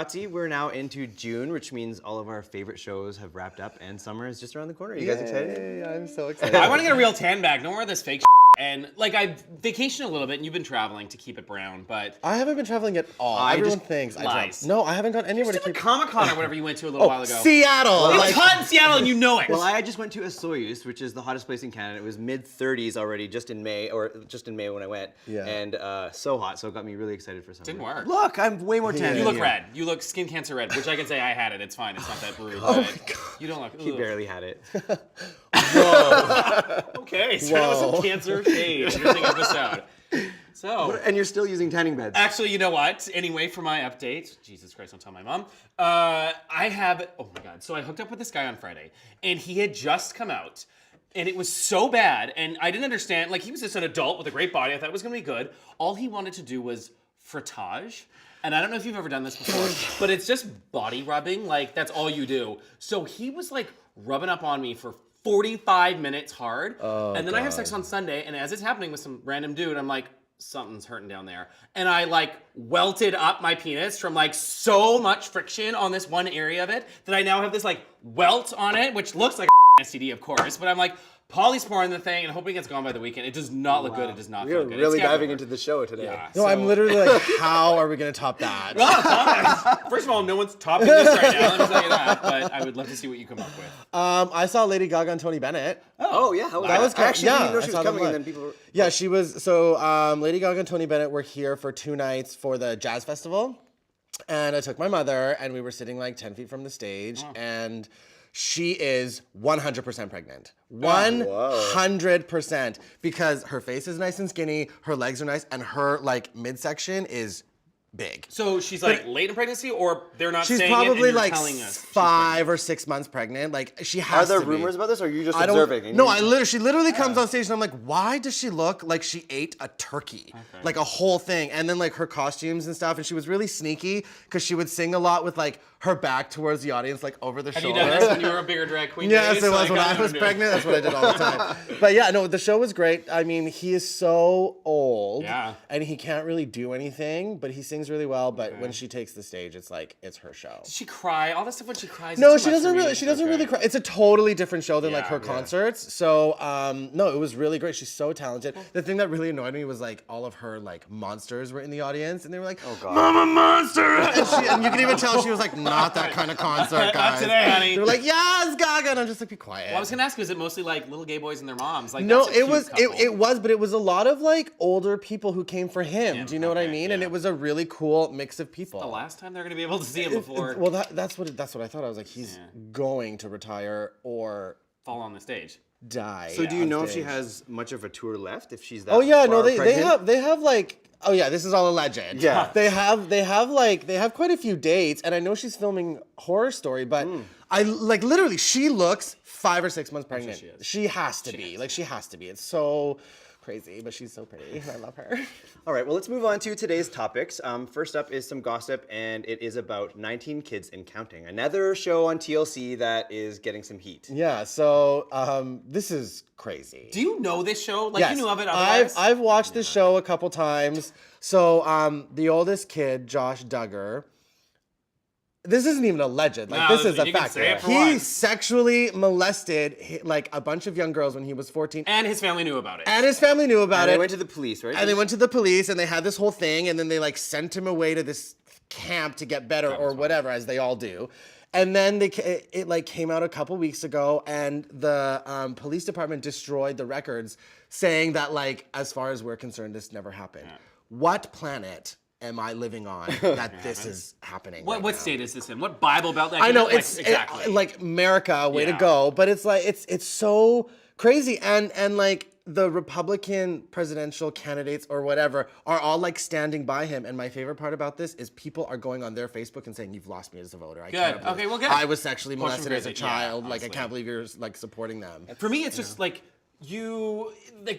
Homorazzi. We're now into June, which means all of our favorite shows have wrapped up and summer is just around the corner. Are you guys excited? I'm so excited. I want to get a real tan bag. Don't wear this fake And like I vacation a little bit, and you've been traveling to keep it brown, but I haven't been traveling at all. Everyone thinks I lies. travel. No, I haven't gone anywhere to just a keep. Comic-Con or whatever you went to a little while ago. Seattle. It was hot in Seattle, and you know it. Well, I just went to Soyuz, which is the hottest place in Canada. It was mid-30s already, just in May when I went. Yeah. And so hot, so it got me really excited for summer. Didn't work. Look, I'm way more tan. You than look red. You look skin cancer red, which I can say I had it. It's fine. It's not that rude. Oh but my God. You don't look. He barely had it. Whoa. Okay, so that was some cancer shade. Interesting episode. So, And you're still using tanning beds. actually, you know what? Anyway, for my update, Jesus Christ, don't tell my mom. I have, oh my God. So I hooked up with this guy on Friday, and he had just come out, and it was so bad, and I didn't understand. Like, he was just an adult with a great body. I thought it was gonna be good. All he wanted to do was frottage. And I don't know if you've ever done this before, but it's just body rubbing. Like, that's all you do. So he was like rubbing up on me for 45 minutes hard. And then I have sex on Sunday, and as it's happening with some random dude, I'm like, something's hurting down there. And I like welted up my penis from like so much friction on this one area of it that I now have this like welt on it, which looks like a STD, of course. But I'm like polysporin the thing and hoping it's gone by the weekend. It does not look good. It does not We're feel good. really It's diving Gavin. into the show today. Yeah, No, I'm literally like, how are we gonna top that? First of all, no one's topping this right now. Let me tell you that. But I would love to see what you come up with. I saw Lady Gaga and Tony Bennett. Oh, yeah. How was That was I actually didn't yeah, know I she saw was them coming, and live. then people were... Yeah, she was. So Lady Gaga and Tony Bennett were here for 2 nights for the jazz festival, and I took my mother, and we were sitting like 10 feet from the stage, and she is 100% pregnant. 100%, because her face is nice and skinny, her legs are nice, and her like midsection is big. So she's like late in pregnancy, or they're not She's saying it and probably you're like telling us? 5 or 6 months pregnant. Like she has Are there to be. rumors about this, or are you just I observing? don't. No, she literally comes on stage and I'm like, why does she look like she ate a turkey, like a whole thing? And then like her costumes and stuff, and she was really sneaky because she would sing a lot with like her back towards the audience, like over the Have shoulder. you done this when you were a bigger drag queen? Yes, days? it was Like, when I know was what I'm pregnant. doing. That's what I did all the time. But yeah, no, the show was great. I mean, he is so old, Yeah. and he can't really do anything, but he sings really well. But when she takes the stage, it's like it's her show. Does she cry? All this stuff when she cries. No, is she too much doesn't for me. really. She doesn't Okay. really cry. It's a totally different show than like Yeah, her yeah. concerts. So no, it was really great. She's so talented. The thing that really annoyed me was like all of her like monsters were in the audience, and they were like, "Oh God. Mama Monster!" and you can even tell she was like, "Not that kind of concert, guys." Not today, honey. They were like, "Yes, Gaga," and I'm just like, "Be quiet." Well, I was gonna ask, is it mostly like little gay boys and their moms? Like, No, that's a it cute was couple. it was, but it was a lot of like older people who came for him. Do you know what I okay, mean? And yeah. it was a really cool mix of people. The last time they're gonna be able to see him before Well, that's what I thought. I was like, he's going to retire or fall on the stage. die. So do you on know if she stage. has much of a tour left? If she's that Oh yeah, no, far they pregnant? have like, oh yeah, this is all alleged. Yeah. they have quite a few dates, and I know she's filming Horror Story, but I like literally she looks 5 or 6 months pregnant. she is. She has to be. Like she has to be. It's so crazy, but she's so pretty. I love her. All right, well, let's move on to today's topics. First up is some gossip, and it is about 19 Kids and Counting, another show on TLC that is getting some heat. Yeah. So this is crazy. Do you know this show? Like, Yes, you knew of it otherwise? I've watched this show a couple times. So the oldest kid, Josh Duggar, this isn't even alleged. Like No, this is a you can fact. say it for He once. sexually molested like a bunch of young girls when he was 14, And his family knew about it. and his family knew about And it. they went to the police, right? And they went to the police, and they had this whole thing, and then they like sent him away to this camp to get better or whatever, as they all do. And then it like came out a couple weeks ago, and the police department destroyed the records, saying that like as far as we're concerned, this never happened. What planet am I living on that this is happening? What right now? state is this in? What Bible belt? Like, I know like, it's exactly. like America, way to Yeah. go, but it's like it's so crazy, and like the Republican presidential candidates or whatever are all like standing by him. And my favorite part about this is people are going on their Facebook and saying, "You've lost me as a voter. I can't believe Okay, well, good. I was sexually Push 'em molested as a crazy. Yeah, child. Like I honestly. can't believe you're like supporting them." For me, it's just like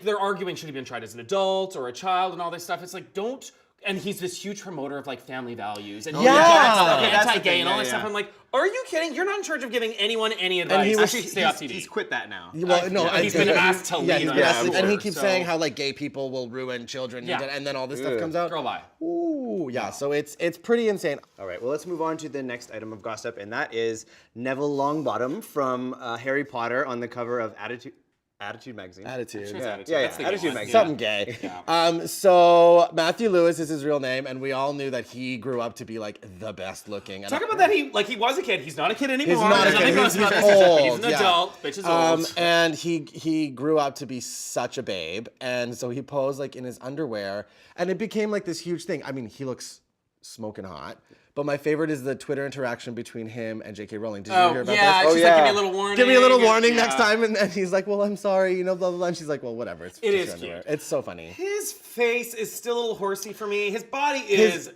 they're arguing should he have been tried as an adult or a child and all this stuff. It's like, don't And he's this huge promoter of like family values and Yeah. That's the anti-gay thing, and all yeah, that stuff. yeah. I'm like, are you kidding? You're not in charge of giving anyone any advice. he was- Actually, stay off TV. He's quit that now. Well, no, he's been asked to leave he's on been it asked to- before, and he keeps so- saying how like gay people will ruin children, Yeah. and then all this stuff comes out. Girl, bye. Ooh, yeah. So it's pretty insane. All right, well, let's move on to the next item of gossip, and that is Neville Longbottom from Harry Potter on the cover of Attitude magazine. Attitude. Sure it's Attitude. Yeah, That's the gay Attitude one. magazine. Something gay. Yeah. So Matthew Lewis is his real name, and we all knew that he grew up to be like the best looking. And Talk about that. He was a kid. He's not a kid anymore. He's not a There's kid. nothing gross He's about this. old, He's an yeah. adult. Bitch is old. And he grew up to be such a babe, and so he posed like in his underwear, and it became like this huge thing. I mean, he looks smoking hot. But my favorite is the Twitter interaction between him and J.K. Rowling. Did you hear about yeah. this? She's like, give me a little warning. Give me a little warning Yeah. next time, and he's like, "Well, I'm sorry," you know, blah blah blah. And she's like, "Well, whatever." It's It just is your underwear." cute. It's so funny. His face is still a little horsey for me. His body is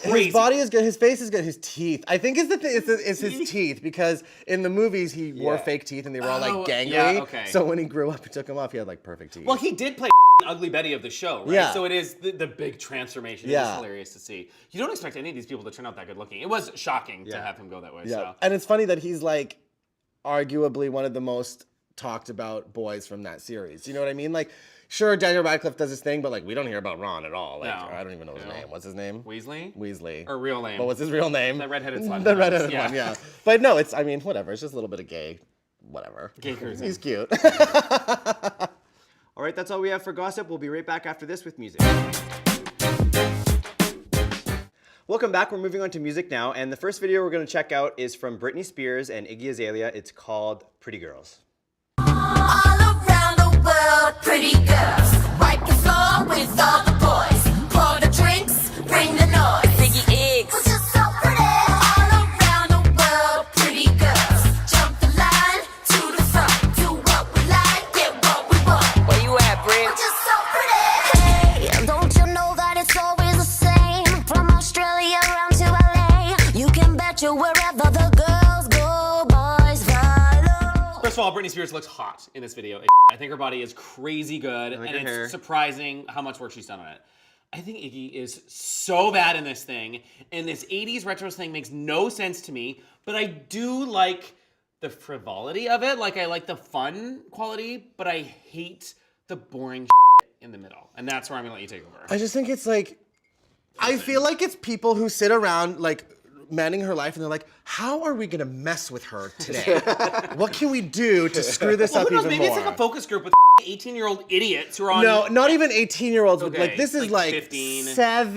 crazy. His body is good. His face is good. His teeth. I think is the thing. It's his teeth because in the movies he wore fake teeth and they were all like Oh, gangly. yeah, okay. So when he grew up, he took them off. He had like perfect teeth. Well, he did play Ugly Betty of the show, right? Yeah. So it is the big transformation. Yeah. It's hilarious to see. You don't expect any of these people to turn out that good looking. It was shocking to have him go that way. yeah, So. and it's funny that he's like arguably one of the most talked about boys from that series. You know what I mean? Like, sure, Daniel Radcliffe does his thing, but like we don't hear about Ron at all. Like, No. I don't even know his No. name. What's his name? Weasley? Weasley. Or real name? But what's his real name? The redheaded slut. The redheaded Yeah. one, yeah. But no, it's, I mean, whatever. It's just a little bit of gay, whatever. Gay cruising. He's cute. All right, that's all we have for gossip. We'll be right back after this with music. Welcome back. We're moving on to music now, and the first video we're going to check out is from Britney Spears and Iggy Azalea. It's called Pretty Girls. All around the world, pretty girls. Wipe the floor with all the boys. Pour the drinks, bring the noise. Ziggy Iggs. 'Cause you're so pretty. All around the world, pretty girls. Jump the line to the front. Do what we like, get what we want. Where you at, Brit? We're just so pretty. Hey, don't you know that it's always the same? From Australia around to LA. You can bet you wherever the girls go, boys follow. First of all, Britney Spears looks hot in this video. I think her body is crazy good, like and her hair. it's surprising how much work she's done on it. I think Iggy is so bad in this thing, and this 80s retro thing makes no sense to me, but I do like the frivolity of it. Like, I like the fun quality, but I hate the boring in the middle. And that's where I'm gonna let you take over. I just think it's like, I feel like it's people who sit around like manning her life and they're like, how are we gonna mess with her today? What can we do to screw this Well, up who knows? even Maybe more? it's like a focus group with 18-year-old idiots who are on No, not even 18-year-olds. Okay, Like this is like like 15, 7,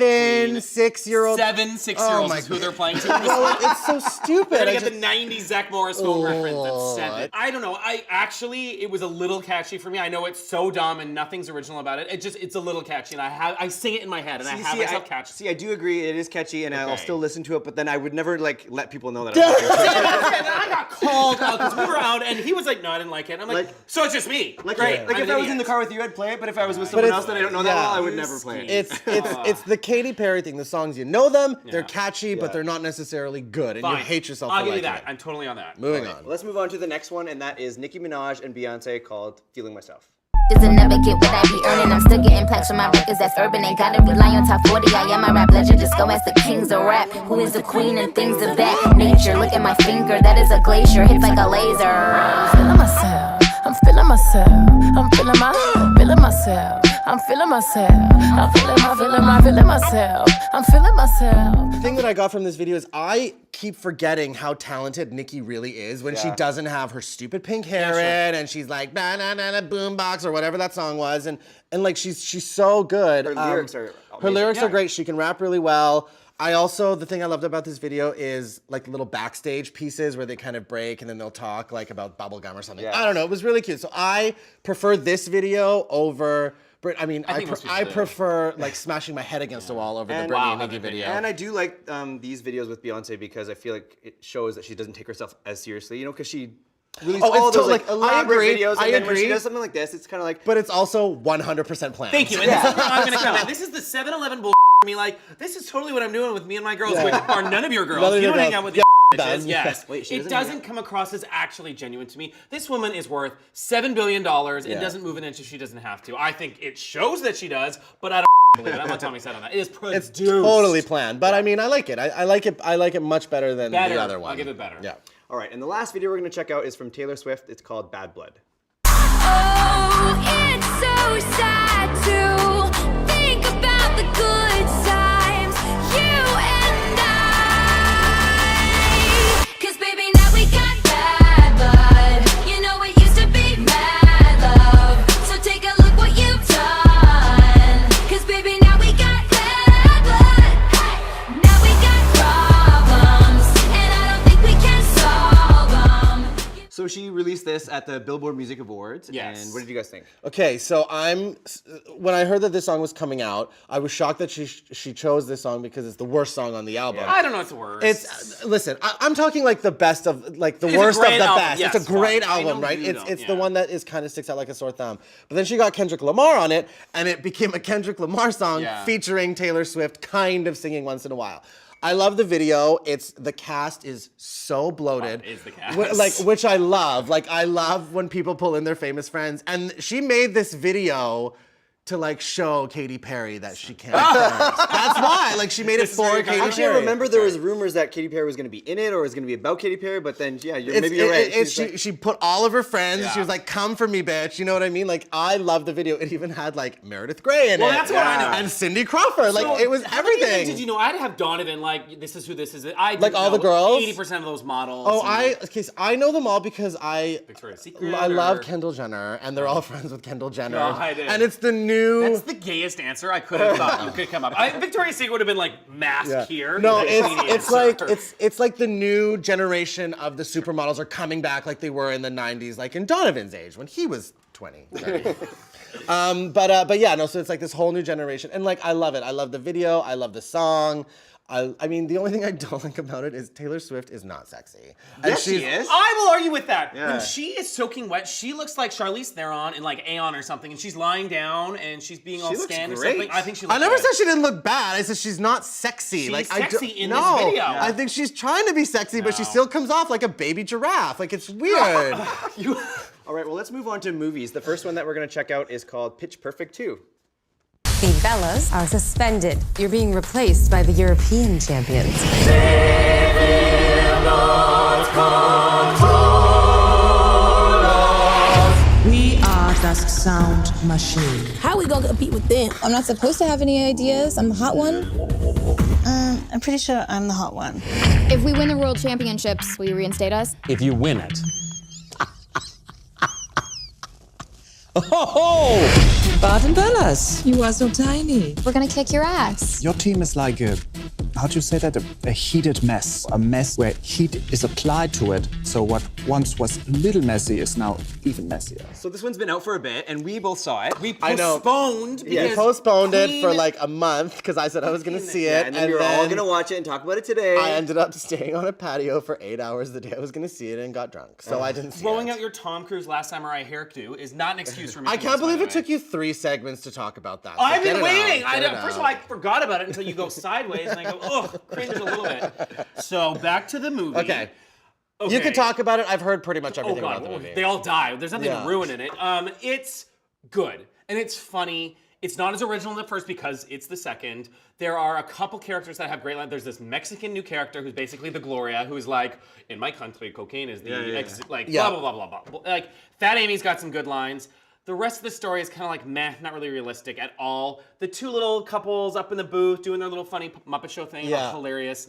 15, 6-year-olds. 7 6-year-olds my is who they're God. playing to. Well, it's so stupid. Gonna I get just- the 90s Zach Morris home reference Oh. at 7. I don't know. It was a little catchy for me. I know it's so dumb and nothing's original about it. It's a little catchy, and I sing it in my head, and I have myself catchy. See, I do agree. It is catchy, and I'll Okay. still listen to it. But then I would never like let people know that. I listened to it. And I got called out because we were out, and he was like, "No, I didn't like it." And I'm like, Like- "So it's just me." Like, Great. like I'm if an I was in idiot. the car with you, I'd play it. But if I was with someone it's- else that I don't know that yeah. well, I would never play it. It's the Katy Perry thing. The songs you know them, they're Yeah. catchy, but they're not necessarily good, and Fine. you hate yourself I'll for give you liking that. it. I'm totally on that. Moving Well, on. let's move on to the next one, and that is Nicki Minaj and Beyonce called "Feeling Myself." Doesn't never get what I be earning. I'm still getting plaques from my records that's urban. Ain't gotta rely on top 40. I am my rap legend. Just go ask the kings of rap. Who is the queen and things of that nature? Look at my finger, that is a glacier. Hits like a laser. Feeling myself. I'm feeling myself. I'm feeling myself. I'm feeling myself. I'm feeling myself. I'm feeling myself. The thing that I got from this video is I keep forgetting how talented Nicki really is when she doesn't have her stupid pink hair in and she's like na na na na boombox or whatever that song was, and like she's so good. Her lyrics are her amazing. lyrics are great. She can rap really well. The thing I loved about this video is like little backstage pieces where they kind of break and then they'll talk like about bubblegum or something. Yeah. I don't know. It was really cute. So I prefer this video over. I mean, I think most people I do. prefer like smashing my head against the wall over the And- Britney Wow, and Nicki that video. video. And I do like these videos with Beyonce because I feel like it shows that she doesn't take herself as seriously. You know, because she released Oh, all it's those like, like elaborate I agree, videos, and I then when she agree. does something like this, it's kind of like. But it's also 100% planned. Thank you. And this is where I'm gonna come in. This is the 7-Eleven bull. Me like this is totally what I'm doing with me and my girls, which are none of your girls. None of You your don't hang girls. out with Yeah, these bitches. done. Yes. Wait, she it doesn't hang doesn't come across as actually genuine to me. This woman is worth $7 billion and Yeah. doesn't move an inch if she doesn't have to. I think it shows that she does, but I don't believe it. I'm on Tommy's side on that. It is produced. It's totally planned, but I mean, I like it. I like it. I like it much better than Better. the other one. I'll give it better. Yeah. All right, and the last video we're gonna check out is from Taylor Swift. It's called Bad Blood. Oh, it's so sad to think about the good times, you and I. 'Cause baby, now we got bad blood. You know it used to be mad love. So take a look what you've done. 'Cause baby, now we got bad blood. Hey! Now we got problems, and I don't think we can solve them. So she released this at the Billboard Music Awards. Yes. And what did you guys think? Okay, so when I heard that this song was coming out, I was shocked that she chose this song because it's the worst song on the album. I don't know what's the worst. It's listen, I'm talking like the best of like the It's a worst of great the album. best. Yes, it's a great fine. I album, know right? you It's don't, it's yeah. the one that is kind of sticks out like a sore thumb. But then she got Kendrick Lamar on it, and it became a Kendrick Lamar song Yeah. featuring Taylor Swift, kind of singing once in a while. I love the video. The cast is so bloated. Is the cast. Which I love. Like I love when people pull in their famous friends. And she made this video to like show Katy Perry that she can't dance. That's why. Like she made it This is for very Katy kind. Actually, I Perry. remember there was rumors that Katy Perry was going to be in it, or it was going to be about Katy Perry. But then, yeah, maybe you're right. She's like- She put all of her friends. Yeah. She was like, "Come for me, bitch." You know what I mean? Like, I love the video. It even had like Meredith Grey in it. Well, that's what I know. And Cindy Crawford. Like, So, it was how many of them everything. Did you know? I'd have Donovan, like, this is who this is. I Like, all the girls? 80% of those models. Oh, and I know them all because Victoria's Secret. I love or- Kendall Jenner, and they're all friends with Kendall Jenner. God. And it's the new. That's the gayest answer I could have thought you could come up. Victoria's Secret would have been like masked here. No, Like, shady it's answer. like it's like the new generation of the supermodels are coming back like they were in the 90s, like in Donovan's age when he was 20. Sorry. But yeah, no, so it's like this whole new generation. And like I love it. I love the video, I love the song. I mean, the only thing I don't like about it is Taylor Swift is not sexy. And Yes, she is. I will argue with that. Yeah. When she is soaking wet, she looks like Charlize Theron in like Aeon or something, and she's lying down and she's being all looks scanned or great. something. I think she looks I never good. said she didn't look bad. I said she's not sexy. She's like sexy in this no, video. I think she's trying to be sexy, but she No. still comes off like a baby giraffe. Like it's weird. All right, well, let's move on to movies. The first one that we're going to check out is called Pitch Perfect 2. The Bellas are suspended. You're being replaced by the European champions. We are das Sound Machine. How we gonna compete with them? I'm not supposed to have any ideas. I'm the hot one. I'm pretty sure I'm the hot one. If we win the world championships, will you reinstate us? If you win it. Baden Bellas, you are so tiny. We're gonna kick your ass. Your team is like how do you say that? A heated mess. A mess where heat is applied to it. So what once was a little messy is now even messier. So this one's been out for a bit, and we both saw it. We I know. postponed. Yeah, because postponed it for Queen- like a month because I said I was gonna see Yeah, it, and then we were all going to watch it and talk about it today. I ended up staying on a patio for 8 hours the day I was gonna see it and got drunk. So I didn't see Throwing it. out your Tom Cruise last samurai hairdo is not an excuse for me. I can't believe it took you 3 segments to talk about that. So I've get been it waiting. out, get it First of out. all, I forgot about it until you go sideways, and I go, oh, cringe a little bit. So back to the movie. Okay. Okay. You can talk about it. I've heard pretty much Oh everything god, about the movie. they all die. There's nothing Yeah. to ruin in it. It's good and it's funny. It's not as original as the first because it's the second. There are a couple characters that have great lines. There's this Mexican new character who's basically the Gloria, who's like, in my country, cocaine is the like Yeah. blah blah blah blah blah. Like Fat Amy's got some good lines. The rest of the story is kind of like meh, not really realistic at all. The two little couples up in the booth doing their little funny Muppet Show thing, Yeah. hilarious.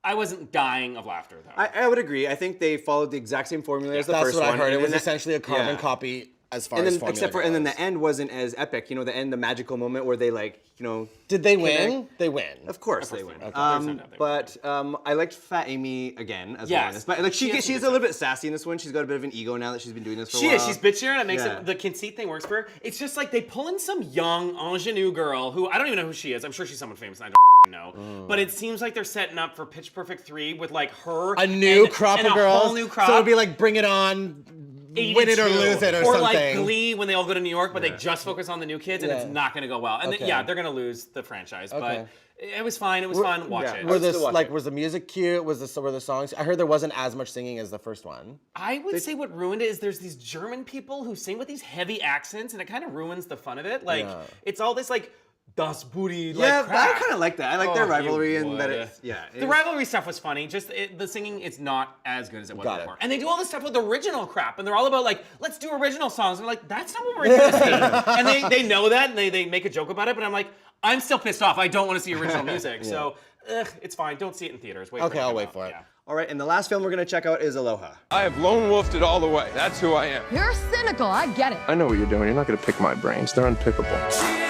I wasn't dying of laughter though. I would agree. I think they followed the exact same formula as the That's first what one. I heard. and It was then essentially a carbon yeah. copy as far And as then, formula except for, and then goes. the end wasn't as epic. You know, the end, the magical moment where they Did they connect. win? They win. Of course they win. win. Okay. There's no doubt they But I liked Fat Amy again as Yes. well. in this. But like She has some she's good a little bit sassy in this one. She's got a bit of an ego now that she's been doing this for a She while. is. She's bitchier, and it makes Yeah. it the conceit thing works for her. It's just like they pull in some young ingenue girl who I don't even know who she is. I'm sure she's someone famous. And I don't know, but it seems like they're setting up for Pitch Perfect 3 with like her A new and, crop and of a girls. whole new crop. So it'd be like Bring It On, Win It or 82. Lose It or or something. like Glee when they all go to New York, but they just focus on the new kids, and Yeah. it's not going to go well. And Okay. yeah, they're going to lose the franchise, Okay. but it was fine. It was fun. Watch it. Were still watch it. was the music cute? Were the songs? I heard there wasn't as much singing as the first one. I would say what ruined it is there's these German people who sing with these heavy accents, and it kind of ruins the fun of it. Like Yeah. it's all this like Das Booty. Yeah, like, I crack. kind of like that. I like their Oh, rivalry you and that would. it's The rivalry stuff was funny. Just the singing is not as good as it was Got it. before. And they do all this stuff with original crap, and they're all about like, let's do original songs. And I'm like, that's not what we're here to see. And they know that, and they make a joke about it. But I'm like, I'm still pissed off. I don't want to see original music. So it's fine. Don't see it in theaters. Wait Okay, for it to I'll come wait out. for it. Yeah. All right, and the last film we're going to check out is Aloha. I have lone wolfed it all the way. That's who I am. You're cynical, I get it. I know what you're doing. You're not going to pick my brains. They're unpickable.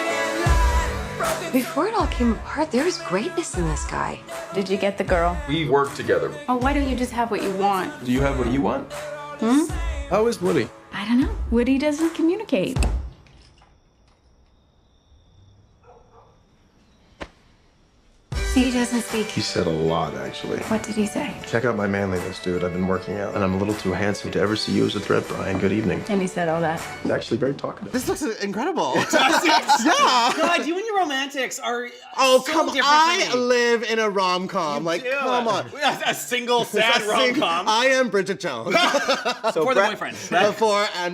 Before it all came apart, there was greatness in this guy. Did you get the girl? We work together. Oh, why don't you just have what you want? Do you have what you want? Hmm? How is Woody? I don't know. Woody doesn't communicate. He doesn't speak. He said a lot, actually. What did he say? Check out my manliness, dude. I've been working out, and I'm a little too handsome to ever see you as a threat, Brian. Good evening. And he said all that. He's actually very talkative. This looks incredible. Yeah. God, you and your romantics are Oh, so come on. different I from me. live in a rom-com. Like, do. come on. A single sad rom-com. I am Bridget Jones. So For the boyfriend.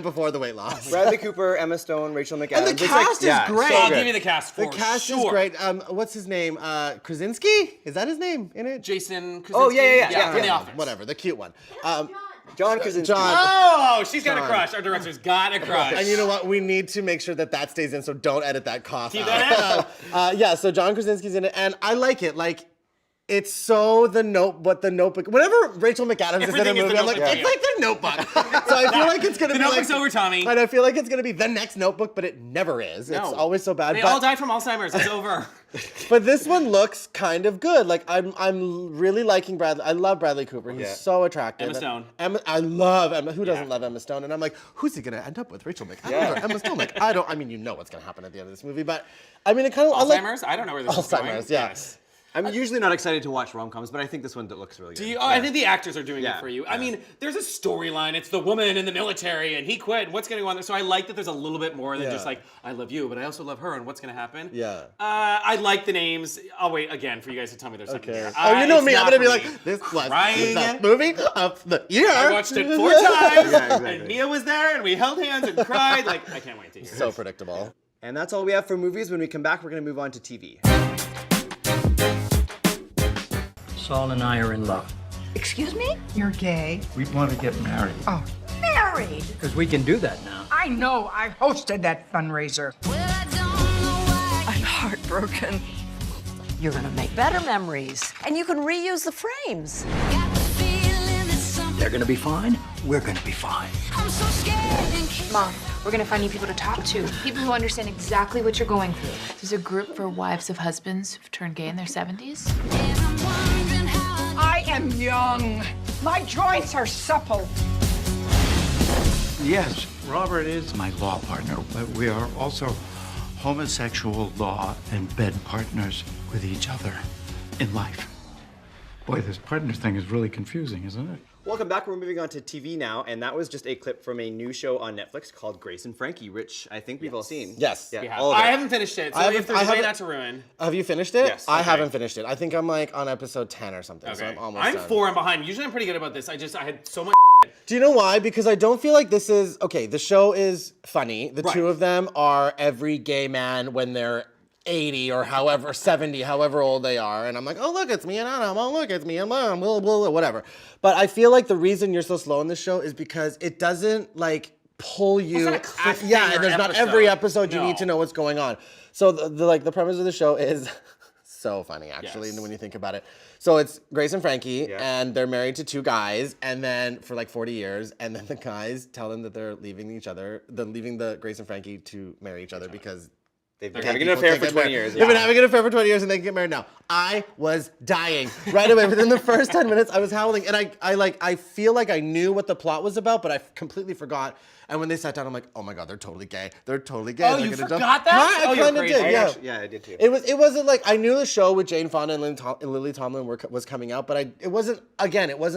Before the weight loss. Bradley Cooper, Emma Stone, Rachel McAdams. And the It's cast is great. so I'll good. give you the cast for The cast sure. is great. What's his name? Krasinski? Is that his name in it? Jason Krasinski. Oh, yeah. From The Office. Whatever, the cute one. John Krasinski. John. Oh, she's got a John. crush. Our director's got a crush. And you know what? We need to make sure that stays in, so don't edit that cough Keep out. that in. Yeah, so John Krasinski's in it, and I like it. Like, it's so the Notebook. Whenever Rachel McAdams is in a Everything is movie, The I'm like, Notebook, it's like the Notebook. So I feel like it's gonna The be Notebook's like over, Tommy. And I feel like it's gonna be the next Notebook, but it never is. No. It's always so bad. They but, all died from Alzheimer's. It's over. But this one looks kind of good. Like I'm really liking Bradley. I love Bradley Cooper. He's so attractive. Emma Stone. I love Emma. Who doesn't love Emma Stone? And I'm like, who's he gonna end up with? Rachel McAdams or Emma Stone? Like, I mean, you know what's gonna happen at the end of this movie, but I mean, it kind of Alzheimer's? I don't know where this is going. Alzheimer's, yeah. Yes. I'm usually not excited to watch rom-coms, but I think this one looks really good. I think the actors are doing Yeah. it for you. I mean, there's a storyline. It's the woman in the military, and he quit. What's going to go on there? So I like that there's a little bit more than just like, I love you, but I also love her, and what's going to happen? Yeah. I like the names. I'll wait again for you guys to tell me there's something here. Oh, you know It's me. I'm not gonna be for like, me. this was Crying. the movie of the year. I watched it 4 times, exactly. and Mia was there, and we held hands and cried. Like, I can't wait to hear So it. predictable. And that's all we have for movies. When we come back, we're going to move on to TV. Saul and I are in love. Excuse me? You're gay? We want to get married. Oh, married? Because we can do that now. I know. I hosted that fundraiser. I'm heartbroken. You're gonna make better memories, and you can reuse the frames. They're going to be fine. We're going to be fine. Mom, we're gonna find you people to talk to. People who understand exactly what you're going through. There's a group for wives of husbands who've turned gay in their 70s. I am young. My joints are supple. Yes, Robert is my law partner, but we are also homosexual law and bed partners with each other in life. Boy, this partner thing is really confusing, isn't it? Welcome back. We're moving on to TV now, and that was just a clip from a new show on Netflix called Grace and Frankie, which I think we've all seen. Yes. Yeah, all of it. I haven't finished it, so if there's a way not to ruin. Have you finished it? Yes. I Okay. haven't finished it. I think I'm like on episode 10 or something, so Okay. I'm almost I'm done. 4 and behind. Usually I'm pretty good about this. I had so much. Do you know why? Because I don't feel like this is, okay, the show is funny. The two of them are every gay man when they're 80 or however, 70, however old they are. And I'm like, oh, look, it's me and Adam. Oh, look, it's me and Mom, blah, blah, blah, whatever. But I feel like the reason you're so slow in this show is because it doesn't like pull you. Well, it's not a cliffhanger yeah, and there's not every episode you No. need to know what's going on. So the premise of the show is so funny, actually, Yes. when you think about it. So it's Grace and Frankie, Yeah. and they're married to 2 guys, and then for like 40 years, and then the guys tell them that they're leaving each other, they're leaving the Grace and Frankie to marry each other because They've been gay having an people affair can't for get 20 married. years. They've been having an affair for 20 years, and they can get married now. I was dying right away. Within the first 10 minutes, I was howling, and I feel like I knew what the plot was about, but I completely forgot. And when they sat down, I'm like, oh my God, they're totally gay. They're totally gay. Oh, They're you gonna forgot dump- that? Huh? Oh, I you're kind of crazy. did, yeah. Yeah, I did too. It wasn't like, I knew the show with Jane Fonda and Lily Tomlin was coming out, but it wasn't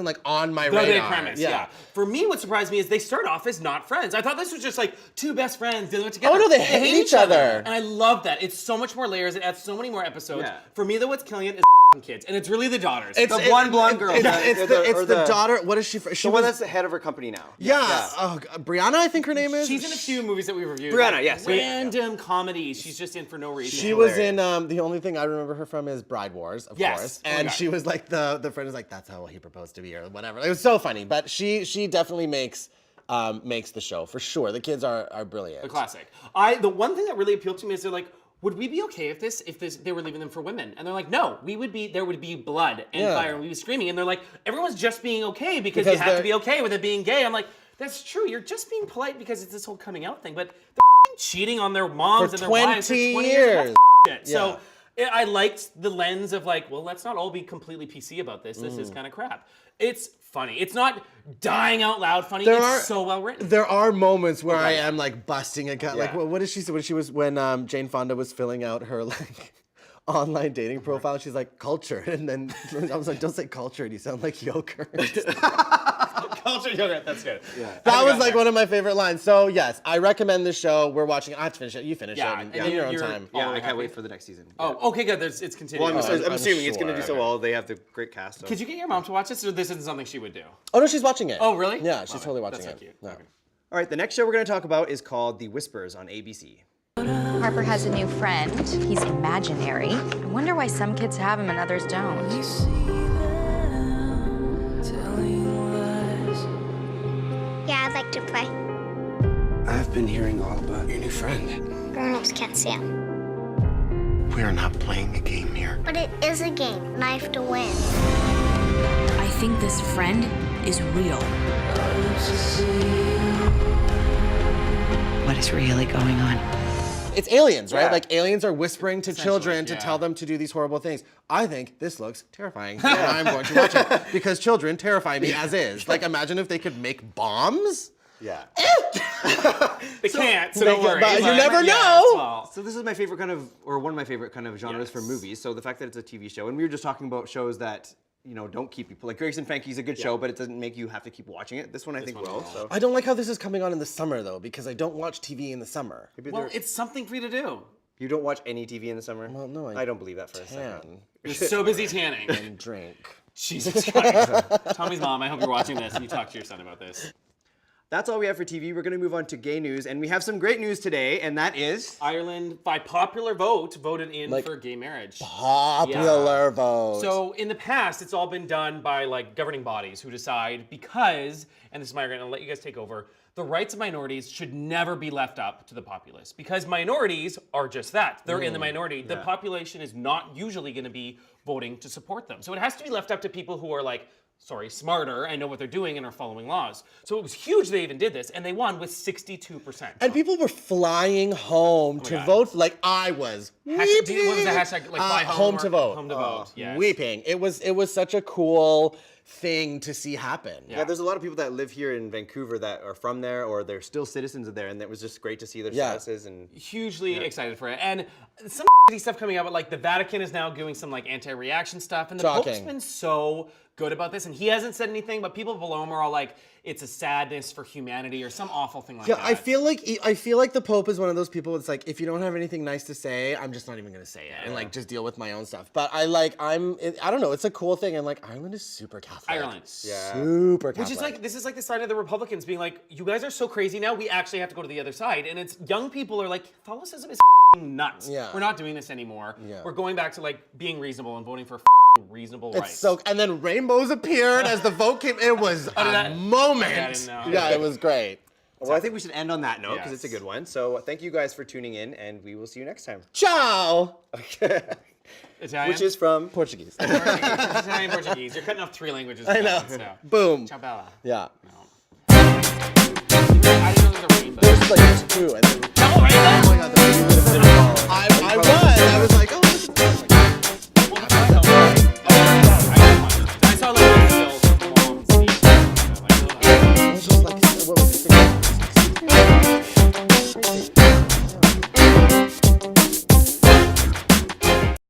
like on my The radar. big premise, yeah. For me, what surprised me is they start off as not friends. I thought this was just like 2 best friends dealing with together. Oh, no, they hate each other. And I love that. It's so much more layers. It adds so many more episodes. Yeah. For me, though, what's killing it is kids, and it's really the daughters. The one blonde girl. It's the daughter. What is she? She The one was that's the head of her company now. yeah. Oh, Brianna, I think her name is. She's in a few movies that we reviewed. Brianna, like yes. Random comedies. She's just in for no reason. She was in the only thing I remember her from is Bride Wars, of Yes. course. Oh my And God. she was like the friend is like, that's how he proposed to me or whatever. It was so funny. But she definitely makes the show for sure. The kids are brilliant. A classic. The one thing that really appealed to me is they're like, would we be okay if they were leaving them for women? And they're like, no, there would be blood and fire and we'd be screaming. And they're like, everyone's just being okay because you have to be okay with it being gay. I'm like, that's true. You're just being polite because it's this whole coming out thing. But they're cheating on their moms For and their wives for 20 years. Shit. So I liked the lens of like, well, let's not all be completely PC about this. This is kind of crap. It's funny. It's not dying out loud funny. It's so well written. There are moments where I am like busting a gut. Like, what did she say when Jane Fonda was filling out her like online dating profile? She's like, cultured, and then I was like, don't say cultured. You sound like yogurt. Cultured yogurt. That's good. Yeah. That was like one of my favorite lines. So yes, I recommend this show. We're watching it. I have to finish it. You finish it in your own time. Yeah, I can't wait for the next season. Oh, okay, good. It's continuing. Well, I'm assuming it's going to do so well. They have the great cast. So. Could you get your mom to watch this, or this isn't something she would do? Oh no, she's watching it. Oh really? Yeah, she's totally watching That's it. so cute. Yeah. All right, the next show we're going to talk about is called The Whispers on ABC. Harper has a new friend. He's imaginary. I wonder why some kids have him and others don't. Yeah, I'd like to play. I've been hearing all about your new friend. Grown-ups can't see him. We are not playing a game here. But it is a game, and I have to win. I think this friend is real. What is really going on? It's aliens, right? Yeah. Like aliens are whispering to children to tell them to do these horrible things. I think this looks terrifying, and I'm going to watch it because children terrify me as is. Like, imagine if they could make bombs. Yeah. They can't, so don't worry. But you never Yeah, know. well, So this is my favorite one of my favorite kind of genres for movies. So the fact that it's a TV show, and we were just talking about shows that don't keep you like Grace and Frankie's a good show, but it doesn't make you have to keep watching it. This one I think will. So I don't like how this is coming on in the summer though, because I don't watch TV in the summer. well, it's something for you to do. You don't watch any TV in the summer? Well, no, I don't believe that for a second. You're so busy tanning. And drink. Jesus Christ. Tommy's mom, I hope you're watching this and you talk to your son about this. That's all we have for TV. We're going to move on to gay news, and we have some great news today, and that is Ireland, by popular vote, voted in for gay marriage. Popular vote. So in the past, it's all been done by like governing bodies who decide because, and this is my argument, I'll let you guys take over, the rights of minorities should never be left up to the populace because minorities are just that. They're in the minority. The population is not usually going to be voting to support them. So it has to be left up to people who are like, smarter and know what they're doing and are following laws. So it was huge they even did this, and they won with 62%. And people were flying home to vote. Like I was weeping. What was the hashtag? Like fly home to vote. Home to vote. Yes. Weeping. It was such a cool thing to see happen. Yeah, there's a lot of people that live here in Vancouver that are from there or they're still citizens of there, and it was just great to see their statuses and hugely excited for it. And some stuff coming out, but like the Vatican is now doing some like anti-reaction stuff, and the Pope's been so good about this, and he hasn't said anything, but people below him are all like, it's a sadness for humanity or some awful thing like that. I feel like the Pope is one of those people that's like, if you don't have anything nice to say, I'm just not even gonna say it and like just deal with my own stuff. But I don't know, it's a cool thing, and like Ireland is super Catholic. Ireland. Super Catholic. Which is like, this is like the sign of the Republicans being like, you guys are so crazy now, we actually have to go to the other side. And it's young people are like, Catholicism is nuts. Yeah. We're not doing this anymore. Yeah. We're going back to like being reasonable and voting for reasonable It's rights. so, and then rainbows appeared as the vote came. It was a moment. Okay, I didn't know. Yeah, it was great. well, I think we should end on that note because it's a good one. So thank you guys for tuning in, and we will see you next time. Ciao. Italian? Which is from Portuguese. Italian, Portuguese. You're cutting off 3 languages. I know. So. Boom. Ciao bella. Yeah. I didn't know there was a rainbow. There's like 2, and then Double rainbow? oh my god, the baby would have been involved. I was like, oh. I saw like the What was it?